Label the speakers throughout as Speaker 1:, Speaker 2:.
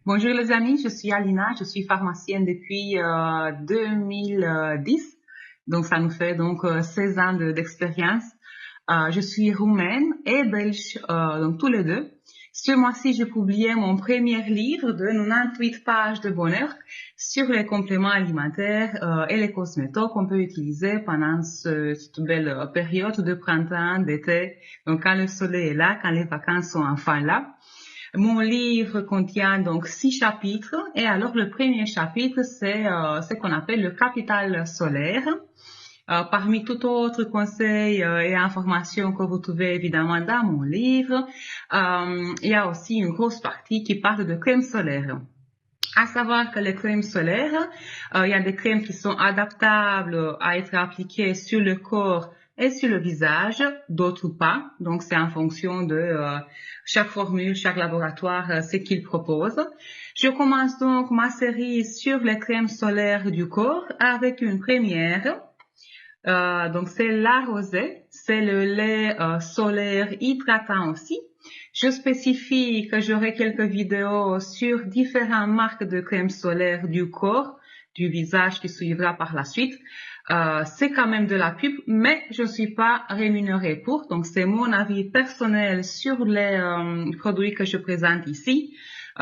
Speaker 1: Bonjour les amis, je suis Alina, je suis pharmacienne depuis 2010, donc ça nous fait donc 16 ans d'expérience. Je suis roumaine et belge, donc tous les deux. Ce mois-ci, j'ai publié mon premier livre de 98 pages de bonheur sur les compléments alimentaires et les cosmétos qu'on peut utiliser pendant cette belle période de printemps, d'été, donc quand le soleil est là, quand les vacances sont enfin là. Mon livre contient donc 6 chapitres et alors le premier chapitre c'est ce qu'on appelle le capital solaire. Parmi tout autres conseils et informations que vous trouvez évidemment dans mon livre, il y a aussi une grosse partie qui parle de crème solaire. À savoir que les crèmes solaires, il y a des crèmes qui sont adaptables à être appliquées sur le corps et sur le visage, d'autres pas. Donc, c'est en fonction de chaque formule, chaque laboratoire, ce qu'il propose. Je commence donc ma série sur les crèmes solaires du corps avec une première. Donc, c'est la rosée, c'est le lait solaire hydratant aussi. Je spécifie que j'aurai quelques vidéos sur différentes marques de crème solaire du corps, du visage qui suivra par la suite. C'est quand même de la pub, mais je ne suis pas rémunérée pour. Donc, c'est mon avis personnel sur les produits que je présente ici.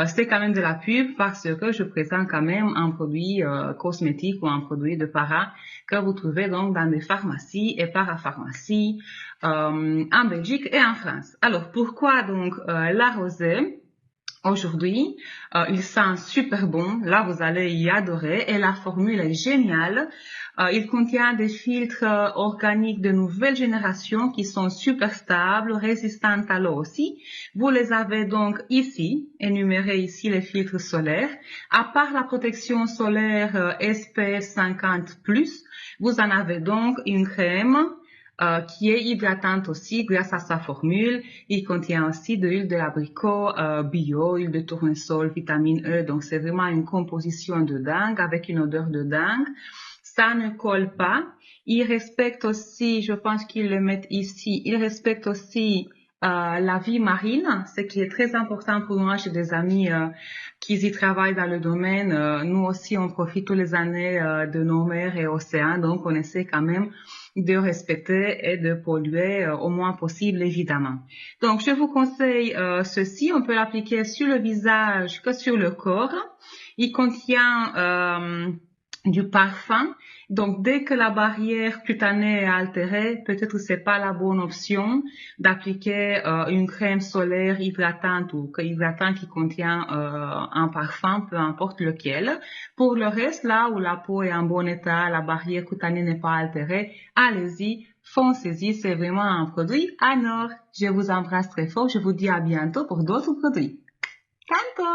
Speaker 1: C'est quand même de la pub parce que je présente quand même un produit cosmétique ou un produit de para que vous trouvez donc dans des pharmacies et parapharmacies en Belgique et en France. Alors, pourquoi donc la rosée? Aujourd'hui, il sent super bon. Là, vous allez y adorer. Et la formule est géniale. Il contient des filtres organiques de nouvelle génération qui sont super stables, résistantes à l'eau aussi. Vous les avez donc ici, énumérés ici les filtres solaires. À part la protection solaire SPF 50+, vous en avez donc une crème qui est hydratante aussi grâce à sa formule. Il contient aussi de l'huile de l'abricot bio, huile de tournesol, vitamine E. Donc, c'est vraiment une composition de dingue avec une odeur de dingue. Ça ne colle pas. Il respecte aussi, je pense qu'ils le mettent ici, il respecte aussi la vie marine, ce qui est très important pour moi. J'ai des amis qui y travaillent dans le domaine. Nous aussi, on profite toutes les années de nos mers et océans, donc on essaie quand même de respecter et de polluer au moins possible, évidemment. Donc, je vous conseille ceci. On peut l'appliquer sur le visage que sur le corps. Il contient du parfum. Donc, dès que la barrière cutanée est altérée, peut-être c'est pas la bonne option d'appliquer une crème solaire hydratante ou hydratante qui contient un parfum, peu importe lequel. Pour le reste, là où la peau est en bon état, la barrière cutanée n'est pas altérée, allez-y, foncez-y, c'est vraiment un produit en or. Je vous embrasse très fort, je vous dis à bientôt pour d'autres produits. Canto!